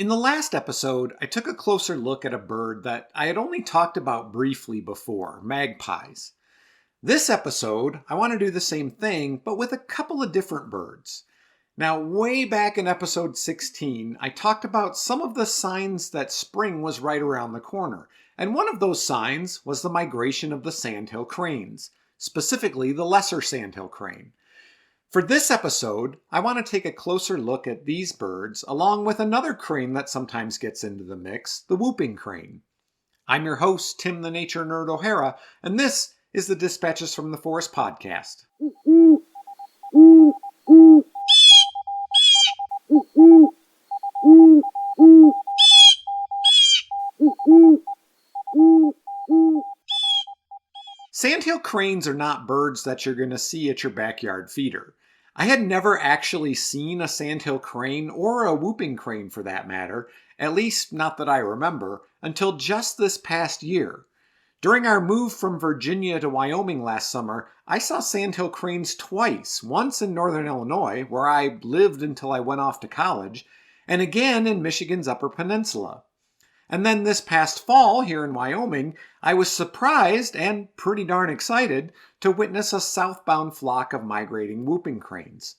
In the last episode, I took a closer look at a bird that I had only talked about briefly before, magpies. This episode, I want to do the same thing, but with a couple of different birds. Now, way back in episode 16, I talked about some of the signs that spring was right around the corner, and one of those signs was the migration of the sandhill cranes, specifically the lesser sandhill crane. For this episode, I want to take a closer look at these birds along with another crane that sometimes gets into the mix, the whooping crane. I'm your host, Tim the Nature Nerd O'Hara, and this is the Dispatches from the Forest podcast. Sandhill cranes are not birds that you're going to see at your backyard feeder. I had never actually seen a sandhill crane, or a whooping crane for that matter, at least not that I remember, until just this past year. During our move from Virginia to Wyoming last summer, I saw sandhill cranes twice, once in northern Illinois, where I lived until I went off to college, and again in Michigan's Upper Peninsula. And then this past fall here in Wyoming, I was surprised and pretty darn excited to witness a southbound flock of migrating whooping cranes.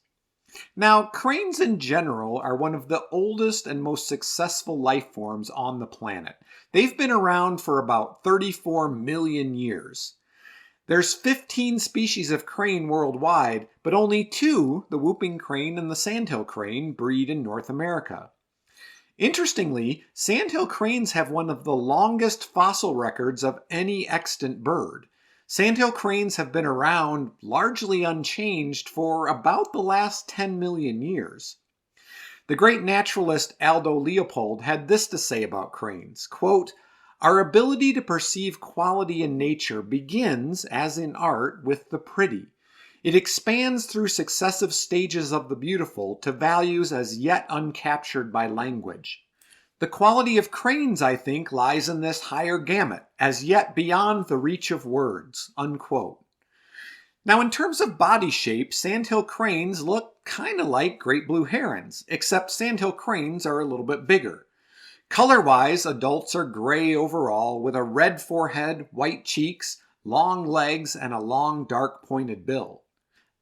Now, cranes in general are one of the oldest and most successful life forms on the planet. They've been around for about 34 million years. There's 15 species of crane worldwide, but only two, the whooping crane and the sandhill crane, breed in North America. Interestingly, sandhill cranes have one of the longest fossil records of any extant bird. Sandhill cranes have been around largely unchanged for about the last 10 million years. The great naturalist Aldo Leopold had this to say about cranes, quote, "Our ability to perceive quality in nature begins, as in art, with the pretty. It expands through successive stages of the beautiful to values as yet uncaptured by language. The quality of cranes, I think, lies in this higher gamut, as yet beyond the reach of words." Unquote. Now, in terms of body shape, sandhill cranes look kind of like great blue herons, except sandhill cranes are a little bit bigger. Color-wise, adults are gray overall, with a red forehead, white cheeks, long legs, and a long dark pointed bill.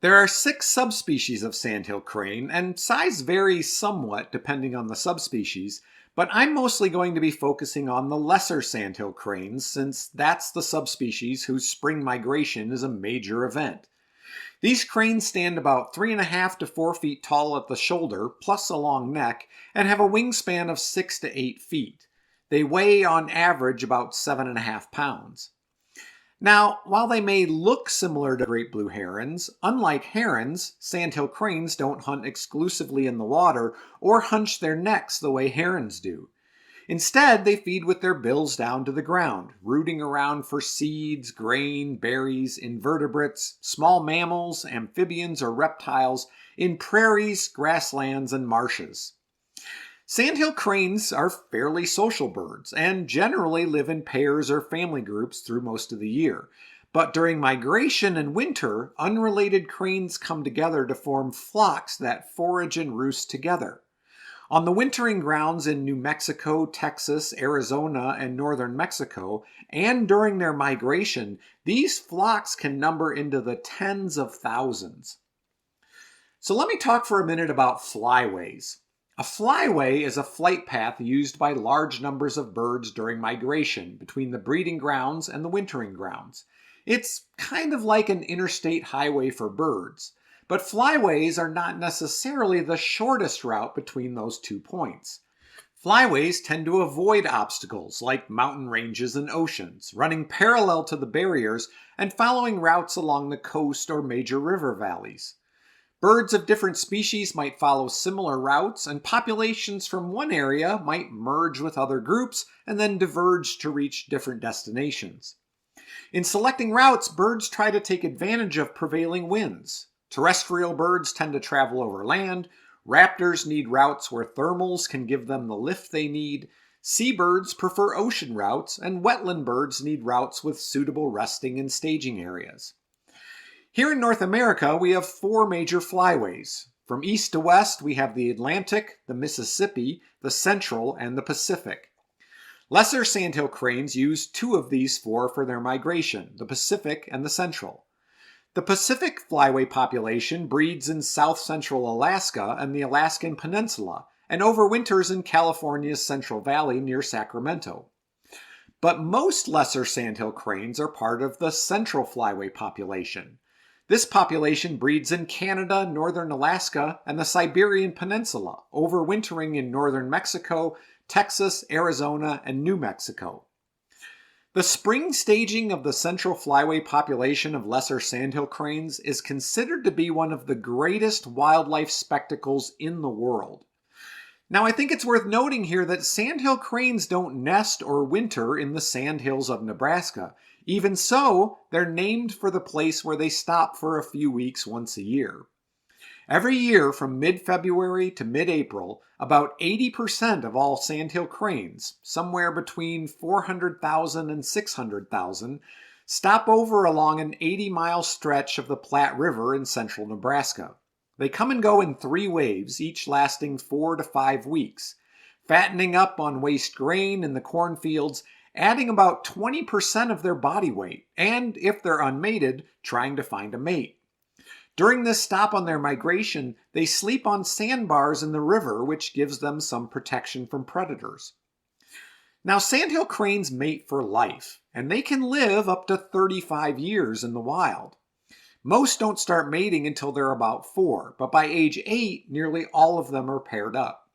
There are 6 subspecies of sandhill crane, and size varies somewhat depending on the subspecies, but I'm mostly going to be focusing on the lesser sandhill cranes since that's the subspecies whose spring migration is a major event. These cranes stand about 3.5 to 4 feet tall at the shoulder, plus a long neck, and have a wingspan of 6 to 8 feet. They weigh on average about 7.5 pounds. Now, while they may look similar to great blue herons, unlike herons, sandhill cranes don't hunt exclusively in the water or hunch their necks the way herons do. Instead, they feed with their bills down to the ground, rooting around for seeds, grain, berries, invertebrates, small mammals, amphibians, or reptiles in prairies, grasslands, and marshes. Sandhill cranes are fairly social birds and generally live in pairs or family groups through most of the year. But during migration and winter, unrelated cranes come together to form flocks that forage and roost together. On the wintering grounds in New Mexico, Texas, Arizona, and northern Mexico, and during their migration, these flocks can number into the tens of thousands. So let me talk for a minute about flyways. A flyway is a flight path used by large numbers of birds during migration between the breeding grounds and the wintering grounds. It's kind of like an interstate highway for birds, but flyways are not necessarily the shortest route between those 2 points. Flyways tend to avoid obstacles like mountain ranges and oceans, running parallel to the barriers and following routes along the coast or major river valleys. Birds of different species might follow similar routes, and populations from one area might merge with other groups and then diverge to reach different destinations. In selecting routes, birds try to take advantage of prevailing winds. Terrestrial birds tend to travel over land, raptors need routes where thermals can give them the lift they need, seabirds prefer ocean routes, and wetland birds need routes with suitable resting and staging areas. Here in North America, we have 4 major flyways. From east to west, we have the Atlantic, the Mississippi, the Central, and the Pacific. Lesser sandhill cranes use two of these four for their migration, the Pacific and the Central. The Pacific flyway population breeds in south-central Alaska and the Alaskan Peninsula, and overwinters in California's Central Valley near Sacramento. But most lesser sandhill cranes are part of the central flyway population. This population breeds in Canada, northern Alaska, and the Siberian Peninsula, overwintering in northern Mexico, Texas, Arizona, and New Mexico. The spring staging of the central flyway population of lesser sandhill cranes is considered to be one of the greatest wildlife spectacles in the world. Now, I think it's worth noting here that sandhill cranes don't nest or winter in the sandhills of Nebraska. Even so, they're named for the place where they stop for a few weeks once a year. Every year from mid-February to mid-April, about 80% of all sandhill cranes, somewhere between 400,000 and 600,000, stop over along an 80-mile stretch of the Platte River in central Nebraska. They come and go in 3 waves, each lasting 4 to 5 weeks, fattening up on waste grain in the cornfields, adding about 20% of their body weight, and, if they're unmated, trying to find a mate. During this stop on their migration, they sleep on sandbars in the river, which gives them some protection from predators. Now, sandhill cranes mate for life, and they can live up to 35 years in the wild. Most don't start mating until they're about 4, but by age 8, nearly all of them are paired up.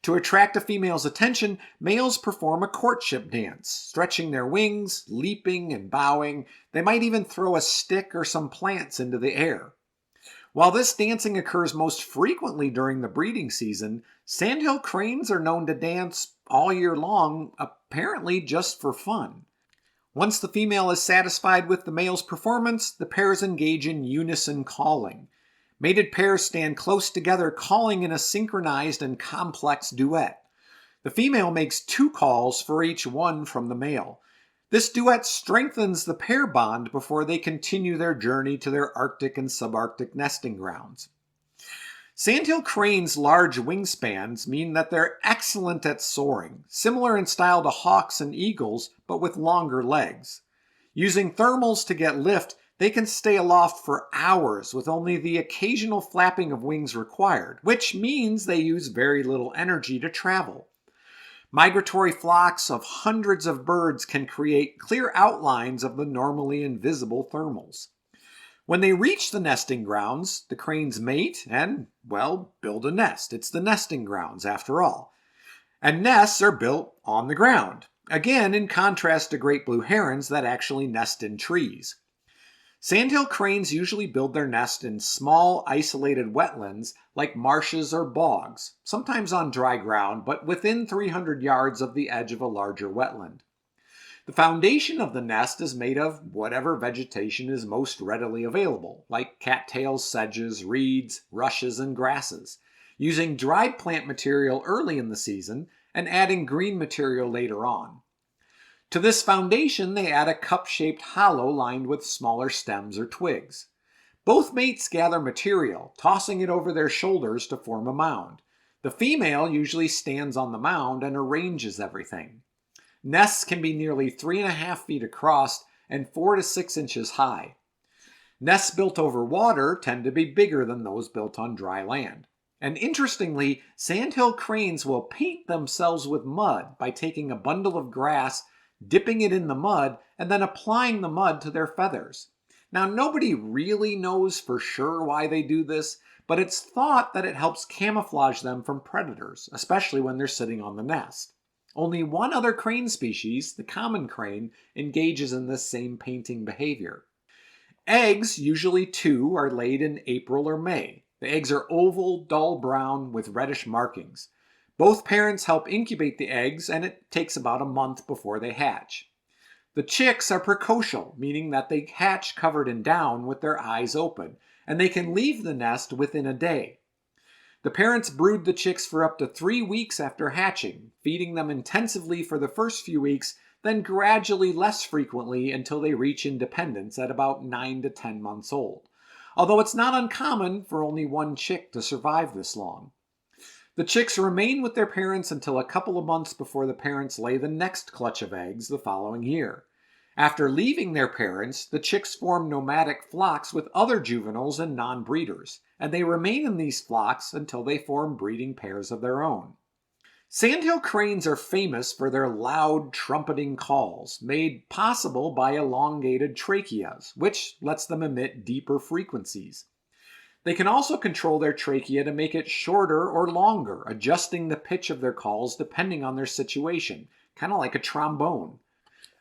To attract a female's attention, males perform a courtship dance, stretching their wings, leaping and bowing. They might even throw a stick or some plants into the air. While this dancing occurs most frequently during the breeding season, sandhill cranes are known to dance all year long, apparently just for fun. Once the female is satisfied with the male's performance, the pairs engage in unison calling. Mated pairs stand close together, calling in a synchronized and complex duet. The female makes 2 calls for each one from the male. This duet strengthens the pair bond before they continue their journey to their Arctic and subarctic nesting grounds. Sandhill cranes' large wingspans mean that they're excellent at soaring, similar in style to hawks and eagles, but with longer legs. Using thermals to get lift, they can stay aloft for hours with only the occasional flapping of wings required, which means they use very little energy to travel. Migratory flocks of hundreds of birds can create clear outlines of the normally invisible thermals. When they reach the nesting grounds, the cranes mate and, well, build a nest. It's the nesting grounds, after all. And nests are built on the ground, again in contrast to great blue herons that actually nest in trees. Sandhill cranes usually build their nest in small, isolated wetlands like marshes or bogs, sometimes on dry ground, but within 300 yards of the edge of a larger wetland. The foundation of the nest is made of whatever vegetation is most readily available, like cattails, sedges, reeds, rushes, and grasses, using dried plant material early in the season and adding green material later on. To this foundation, they add a cup-shaped hollow lined with smaller stems or twigs. Both mates gather material, tossing it over their shoulders to form a mound. The female usually stands on the mound and arranges everything. Nests can be nearly 3.5 feet across and 4 to 6 inches high. Nests built over water tend to be bigger than those built on dry land. And interestingly, sandhill cranes will paint themselves with mud by taking a bundle of grass, dipping it in the mud, and then applying the mud to their feathers. Now, nobody really knows for sure why they do this, but it's thought that it helps camouflage them from predators, especially when they're sitting on the nest. Only one other crane species, the common crane, engages in this same painting behavior. Eggs, usually 2, are laid in April or May. The eggs are oval, dull brown with reddish markings. Both parents help incubate the eggs, and it takes about a month before they hatch. The chicks are precocial, meaning that they hatch covered in down with their eyes open, and they can leave the nest within a day. The parents brood the chicks for up to 3 weeks after hatching, feeding them intensively for the first few weeks, then gradually less frequently until they reach independence at about 9 to 10 months old. although it's not uncommon for only one chick to survive this long. The chicks remain with their parents until a couple of months before the parents lay the next clutch of eggs the following year. After leaving their parents, the chicks form nomadic flocks with other juveniles and non-breeders, and they remain in these flocks until they form breeding pairs of their own. Sandhill cranes are famous for their loud, trumpeting calls, made possible by elongated tracheas, which lets them emit deeper frequencies. They can also control their trachea to make it shorter or longer, adjusting the pitch of their calls depending on their situation, kind of like a trombone.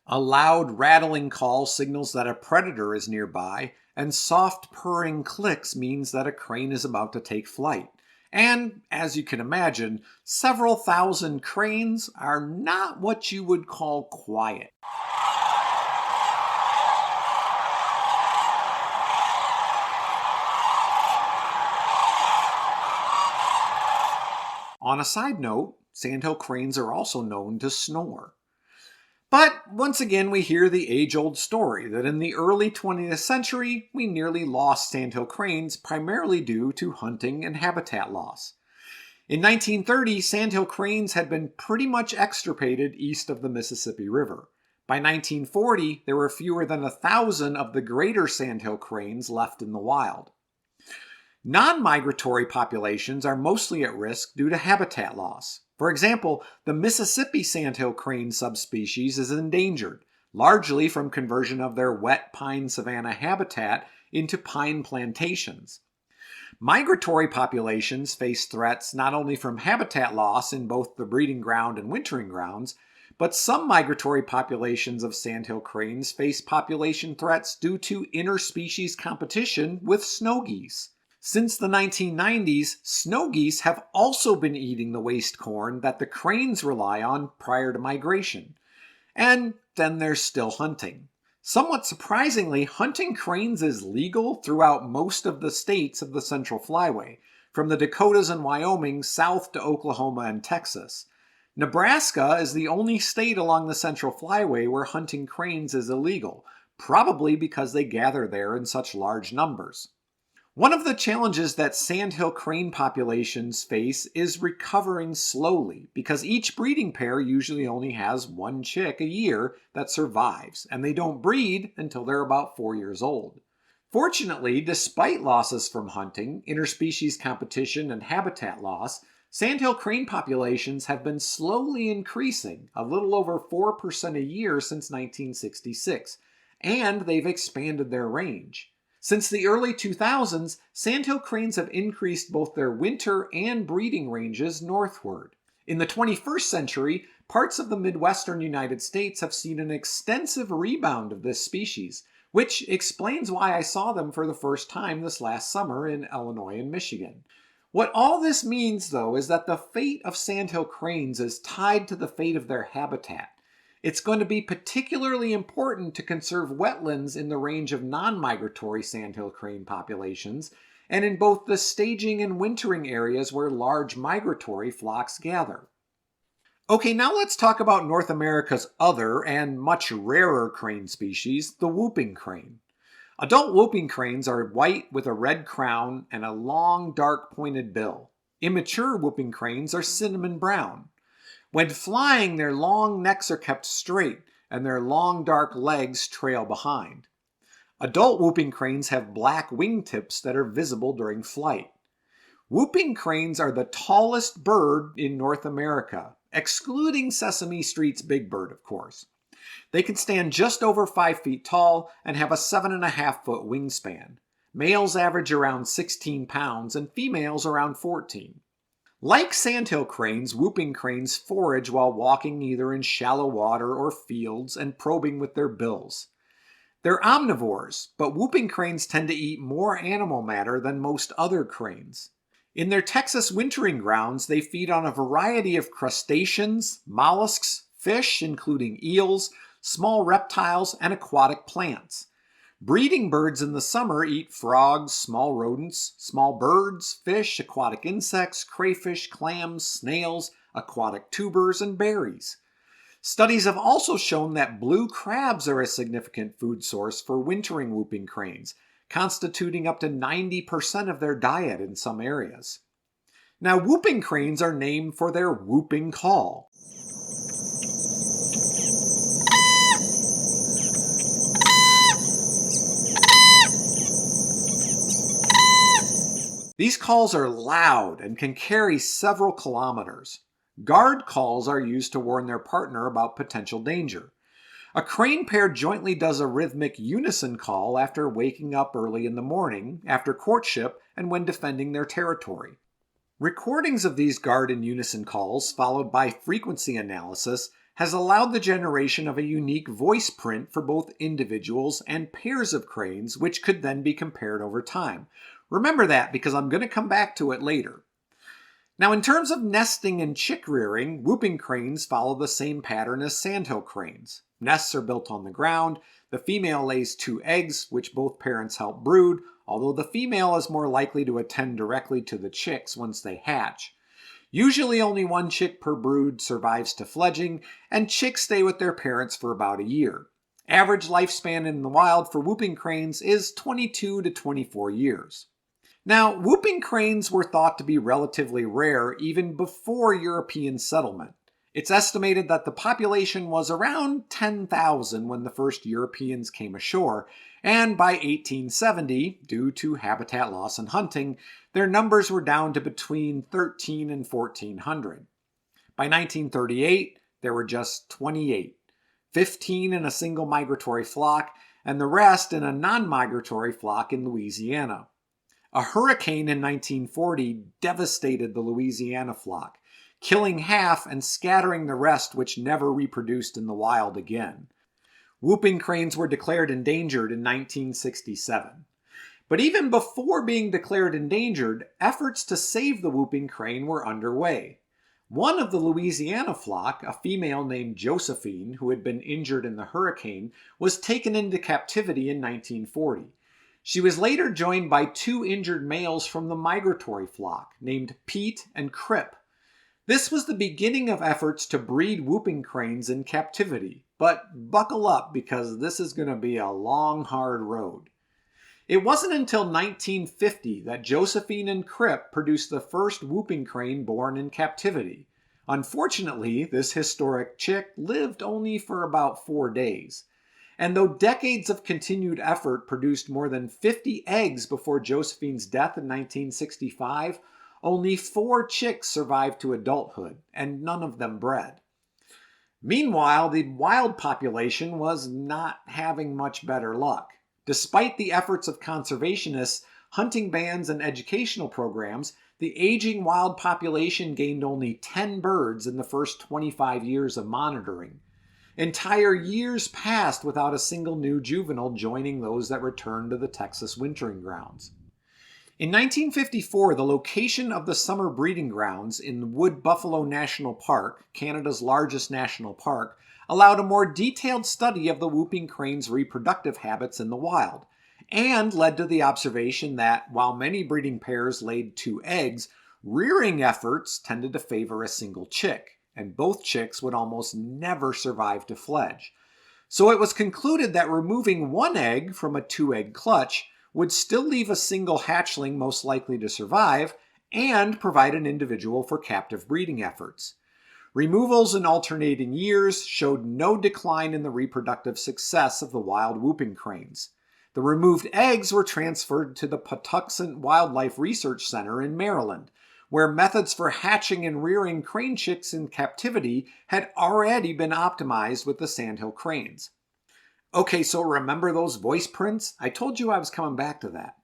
A loud, rattling call signals that a predator is nearby, and soft purring clicks means that a crane is about to take flight. And, as you can imagine, several thousand cranes are not what you would call quiet. On a side note, sandhill cranes are also known to snore. But once again, we hear the age-old story that in the early 20th century, we nearly lost sandhill cranes primarily due to hunting and habitat loss. In 1930, sandhill cranes had been pretty much extirpated east of the Mississippi River. By 1940, there were fewer than 1,000 of the greater sandhill cranes left in the wild. Non-migratory populations are mostly at risk due to habitat loss. For example, the Mississippi sandhill crane subspecies is endangered, largely from conversion of their wet pine savanna habitat into pine plantations. Migratory populations face threats not only from habitat loss in both the breeding ground and wintering grounds, but some migratory populations of sandhill cranes face population threats due to interspecies competition with snow geese. Since the 1990s, snow geese have also been eating the waste corn that the cranes rely on prior to migration. And then there's still hunting. Somewhat surprisingly, hunting cranes is legal throughout most of the states of the Central Flyway, from the Dakotas and Wyoming south to Oklahoma and Texas. Nebraska is the only state along the Central Flyway where hunting cranes is illegal, probably because they gather there in such large numbers. One of the challenges that sandhill crane populations face is recovering slowly, because each breeding pair usually only has one chick a year that survives, and they don't breed until they're about 4 years old. Fortunately, despite losses from hunting, interspecies competition, and habitat loss, sandhill crane populations have been slowly increasing, a little over 4% a year since 1966, and they've expanded their range. Since the early 2000s, sandhill cranes have increased both their winter and breeding ranges northward. In the 21st century, parts of the Midwestern United States have seen an extensive rebound of this species, which explains why I saw them for the first time this last summer in Illinois and Michigan. What all this means, though, is that the fate of sandhill cranes is tied to the fate of their habitat. It's going to be particularly important to conserve wetlands in the range of non-migratory sandhill crane populations, and in both the staging and wintering areas where large migratory flocks gather. Okay, now let's talk about North America's other and much rarer crane species, the whooping crane. Adult whooping cranes are white with a red crown and a long, dark pointed bill. Immature whooping cranes are cinnamon brown. When flying, their long necks are kept straight, and their long dark legs trail behind. Adult whooping cranes have black wingtips that are visible during flight. Whooping cranes are the tallest bird in North America, excluding Sesame Street's Big Bird, of course. They can stand just over 5 feet tall and have a 7.5-foot wingspan. Males average around 16 pounds and females around 14. Like sandhill cranes, whooping cranes forage while walking either in shallow water or fields and probing with their bills. They're omnivores, but whooping cranes tend to eat more animal matter than most other cranes. In their Texas wintering grounds, they feed on a variety of crustaceans, mollusks, fish, including eels, small reptiles, and aquatic plants. Breeding birds in the summer eat frogs, small rodents, small birds, fish, aquatic insects, crayfish, clams, snails, aquatic tubers, and berries. Studies have also shown that blue crabs are a significant food source for wintering whooping cranes, constituting up to 90% of their diet in some areas. Now, whooping cranes are named for their whooping call. These calls are loud and can carry several kilometers. Guard calls are used to warn their partner about potential danger. A crane pair jointly does a rhythmic unison call after waking up early in the morning, after courtship, and when defending their territory. Recordings of these guard and unison calls, followed by frequency analysis, has allowed the generation of a unique voice print for both individuals and pairs of cranes, which could then be compared over time. Remember that because I'm going to come back to it later. Now, in terms of nesting and chick rearing, whooping cranes follow the same pattern as sandhill cranes. Nests are built on the ground. The female lays 2 eggs, which both parents help brood, although the female is more likely to attend directly to the chicks once they hatch. Usually only 1 chick per brood survives to fledging, and chicks stay with their parents for about a year. Average lifespan in the wild for whooping cranes is 22 to 24 years. Now, whooping cranes were thought to be relatively rare even before European settlement. It's estimated that the population was around 10,000 when the first Europeans came ashore, and by 1870, due to habitat loss and hunting, their numbers were down to between 13 and 1,400. By 1938, there were just 28, 15 in a single migratory flock, and the rest in a non-migratory flock in Louisiana. A hurricane in 1940 devastated the Louisiana flock, killing half and scattering the rest, which never reproduced in the wild again. Whooping cranes were declared endangered in 1967. But even before being declared endangered, efforts to save the whooping crane were underway. One of the Louisiana flock, a female named Josephine, who had been injured in the hurricane, was taken into captivity in 1940. She was later joined by 2 injured males from the migratory flock, named Pete and Crip. This was the beginning of efforts to breed whooping cranes in captivity, but buckle up because this is going to be a long, hard road. It wasn't until 1950 that Josephine and Crip produced the first whooping crane born in captivity. Unfortunately, this historic chick lived only for about 4 days. And though decades of continued effort produced more than 50 eggs before Josephine's death in 1965, only 4 chicks survived to adulthood, and none of them bred. Meanwhile, the wild population was not having much better luck. Despite the efforts of conservationists, hunting bans, and educational programs, the aging wild population gained only 10 birds in the first 25 years of monitoring. Entire years passed without a single new juvenile joining those that returned to the Texas wintering grounds. In 1954, the location of the summer breeding grounds in Wood Buffalo National Park, Canada's largest national park, allowed a more detailed study of the whooping crane's reproductive habits in the wild, and led to the observation that while many breeding pairs laid 2 eggs, rearing efforts tended to favor a single chick, and both chicks would almost never survive to fledge. So it was concluded that removing 1 egg from a 2-egg clutch would still leave a single hatchling most likely to survive and provide an individual for captive breeding efforts. Removals in alternating years showed no decline in the reproductive success of the wild whooping cranes. The removed eggs were transferred to the Patuxent Wildlife Research Center in Maryland, where methods for hatching and rearing crane chicks in captivity had already been optimized with the Sandhill cranes. Okay, so remember those voice prints? I told you I was coming back to that.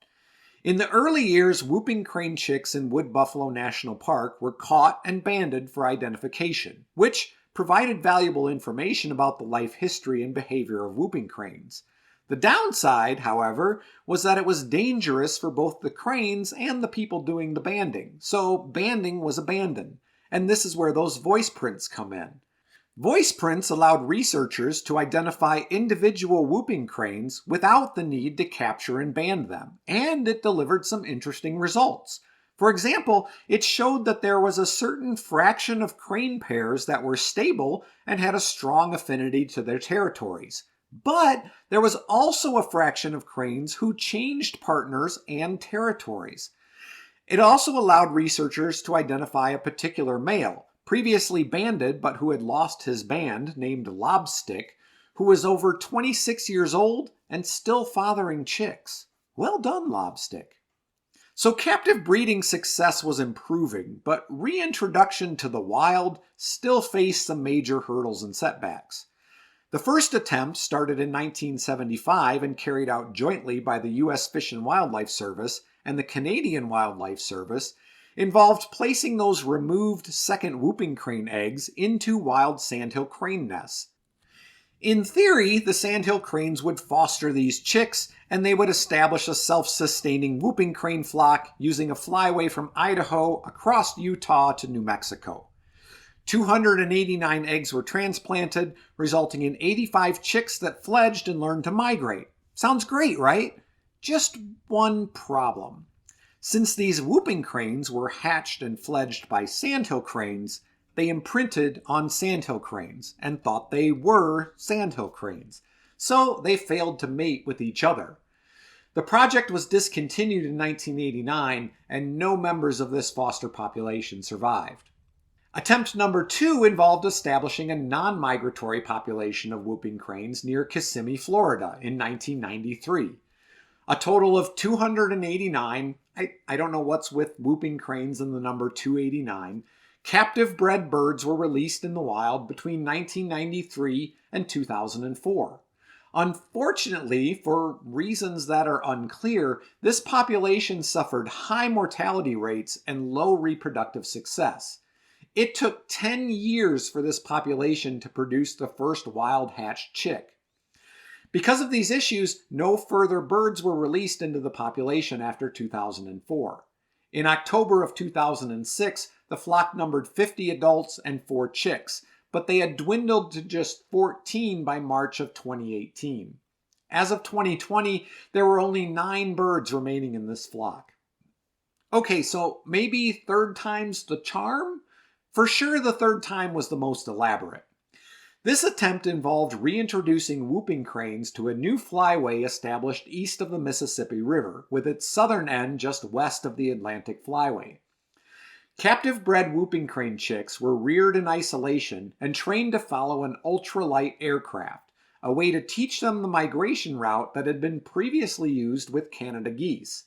In the early years, whooping crane chicks in Wood Buffalo National Park were caught and banded for identification, which provided valuable information about the life history and behavior of whooping cranes. The downside, however, was that it was dangerous for both the cranes and the people doing the banding, so banding was abandoned, and this is where those voice prints come in. Voice prints allowed researchers to identify individual whooping cranes without the need to capture and band them, and it delivered some interesting results. For example, it showed that there was a certain fraction of crane pairs that were stable and had a strong affinity to their territories. But there was also a fraction of cranes who changed partners and territories. It also allowed researchers to identify a particular male, previously banded but who had lost his band, named Lobstick, who was over 26 years old and still fathering chicks. Well done, Lobstick. So captive breeding success was improving, but reintroduction to the wild still faced some major hurdles and setbacks. The first attempt started in 1975 and carried out jointly by the U.S. Fish and Wildlife Service and the Canadian Wildlife Service involved placing those removed second whooping crane eggs into wild sandhill crane nests. In theory, the sandhill cranes would foster these chicks and they would establish a self-sustaining whooping crane flock using a flyway from Idaho across Utah to New Mexico. 289 eggs were transplanted, resulting in 85 chicks that fledged and learned to migrate. Sounds great, right? Just one problem. Since these whooping cranes were hatched and fledged by sandhill cranes, they imprinted on sandhill cranes and thought they were sandhill cranes, so they failed to mate with each other. The project was discontinued in 1989, and no members of this foster population survived. Attempt number 2 involved establishing a non-migratory population of whooping cranes near Kissimmee, Florida in 1993. A total of 289, I don't know what's with whooping cranes and the number 289, captive bred birds were released in the wild between 1993 and 2004. Unfortunately, for reasons that are unclear, this population suffered high mortality rates and low reproductive success. It took 10 years for this population to produce the first wild hatched chick. Because of these issues, no further birds were released into the population after 2004. In October of 2006, the flock numbered 50 adults and 4 chicks, but they had dwindled to just 14 by March of 2018. As of 2020, there were only 9 birds remaining in this flock. Okay, so maybe third time's the charm? For sure, the third time was the most elaborate. This attempt involved reintroducing whooping cranes to a new flyway established east of the Mississippi River, with its southern end just west of the Atlantic Flyway. Captive-bred whooping crane chicks were reared in isolation and trained to follow an ultralight aircraft, a way to teach them the migration route that had been previously used with Canada geese.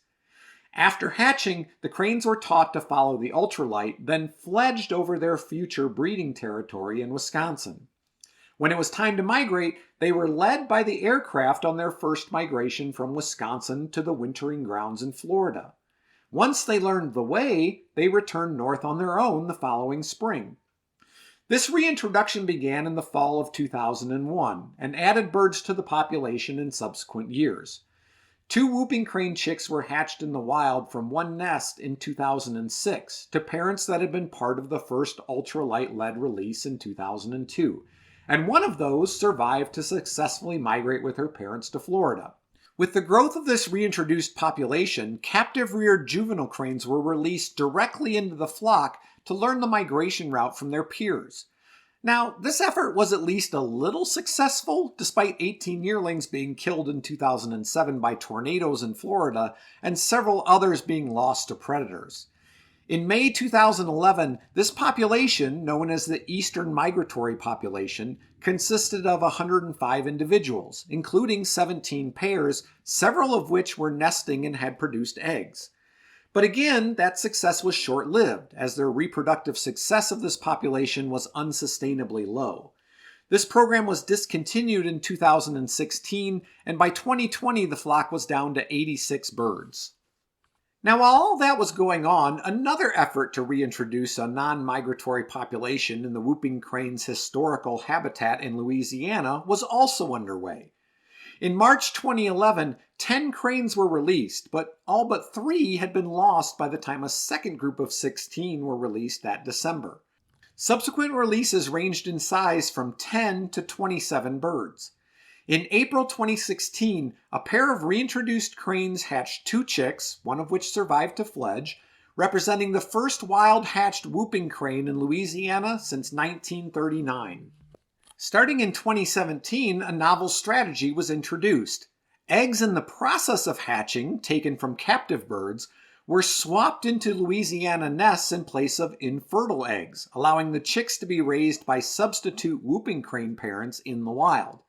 After hatching, the cranes were taught to follow the ultralight, then fledged over their future breeding territory in Wisconsin. When it was time to migrate, they were led by the aircraft on their first migration from Wisconsin to the wintering grounds in Florida. Once they learned the way, they returned north on their own the following spring. This reintroduction began in the fall of 2001 and added birds to the population in subsequent years. 2 whooping crane chicks were hatched in the wild from one nest in 2006 to parents that had been part of the first ultralight-led release in 2002, and one of those survived to successfully migrate with her parents to Florida. With the growth of this reintroduced population, captive-reared juvenile cranes were released directly into the flock to learn the migration route from their peers. Now, this effort was at least a little successful, despite 18 yearlings being killed in 2007 by tornadoes in Florida and several others being lost to predators. In May 2011, this population, known as the Eastern Migratory Population, consisted of 105 individuals, including 17 pairs, several of which were nesting and had produced eggs. But again, that success was short-lived, as the reproductive success of this population was unsustainably low. This program was discontinued in 2016, and by 2020 the flock was down to 86 birds. Now, while all that was going on, another effort to reintroduce a non-migratory population in the whooping crane's historical habitat in Louisiana was also underway. In March 2011, 10 cranes were released, but all but 3 had been lost by the time a second group of 16 were released that December. Subsequent releases ranged in size from 10 to 27 birds. In April 2016, a pair of reintroduced cranes hatched 2 chicks, one of which survived to fledge, representing the first wild hatched whooping crane in Louisiana since 1939. Starting in 2017, a novel strategy was introduced. Eggs in the process of hatching, taken from captive birds, were swapped into Louisiana nests in place of infertile eggs, allowing the chicks to be raised by substitute whooping crane parents in the wild.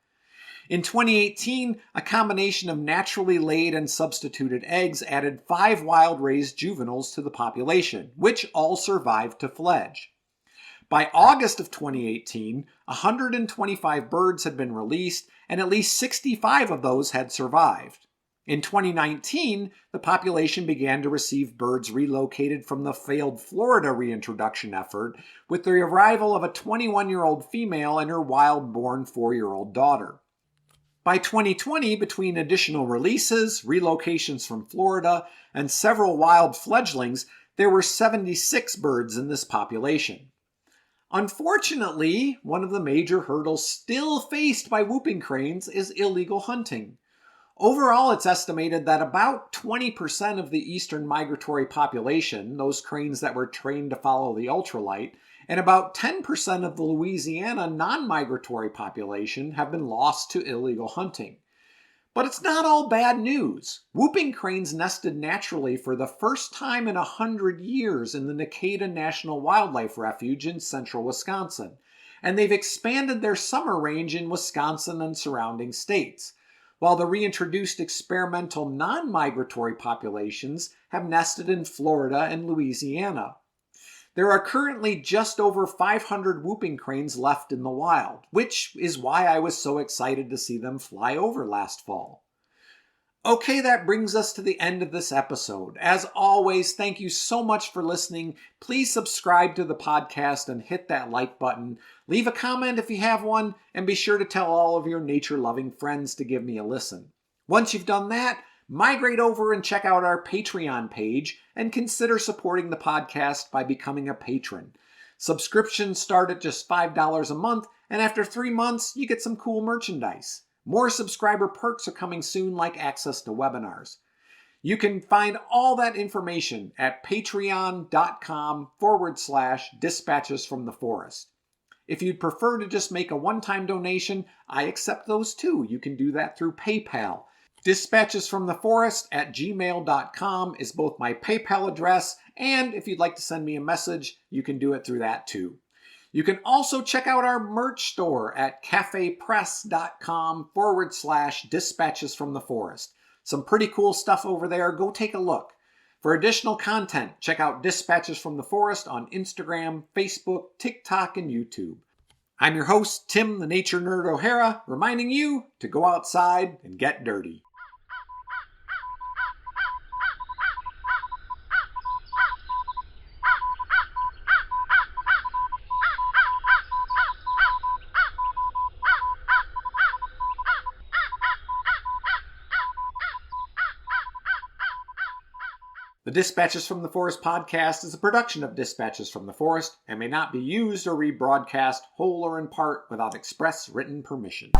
In 2018, a combination of naturally laid and substituted eggs added 5 wild-raised juveniles to the population, which all survived to fledge. By August of 2018, 125 birds had been released, and at least 65 of those had survived. In 2019, the population began to receive birds relocated from the failed Florida reintroduction effort, with the arrival of a 21-year-old female and her wild-born 4-year-old daughter. By 2020, between additional releases, relocations from Florida, and several wild fledglings, there were 76 birds in this population. Unfortunately, one of the major hurdles still faced by whooping cranes is illegal hunting. Overall, it's estimated that about 20% of the eastern migratory population, those cranes that were trained to follow the ultralight, and about 10% of the Louisiana non-migratory population have been lost to illegal hunting. But it's not all bad news. Whooping cranes nested naturally for the first time in 100 years in the Nekada National Wildlife Refuge in central Wisconsin, and they've expanded their summer range in Wisconsin and surrounding states, while the reintroduced experimental non-migratory populations have nested in Florida and Louisiana. There are currently just over 500 whooping cranes left in the wild, which is why I was so excited to see them fly over last fall. Okay, that brings us to the end of this episode. As always, thank you so much for listening. Please subscribe to the podcast and hit that like button. Leave a comment if you have one, and be sure to tell all of your nature-loving friends to give me a listen. Once you've done that, migrate over and check out our Patreon page and consider supporting the podcast by becoming a patron. Subscriptions start at just $5 a month, and after 3 months, you get some cool merchandise. More subscriber perks are coming soon, like access to webinars. You can find all that information at patreon.com/dispatches from the forest. If you'd prefer to just make a one-time donation, I accept those too. You can do that through PayPal. dispatchesfromtheforest@gmail.com is both my PayPal address, and if you'd like to send me a message, you can do it through that too. You can also check out our merch store at cafepress.com/dispatchesfromtheforest. Some pretty cool stuff over there. Go take a look. For additional content, check out Dispatches from the Forest on Instagram, Facebook, TikTok, and YouTube. I'm your host, Tim the Nature Nerd O'Hara, reminding you to go outside and get dirty. The Dispatches from the Forest podcast is a production of Dispatches from the Forest and may not be used or rebroadcast whole or in part without express written permission.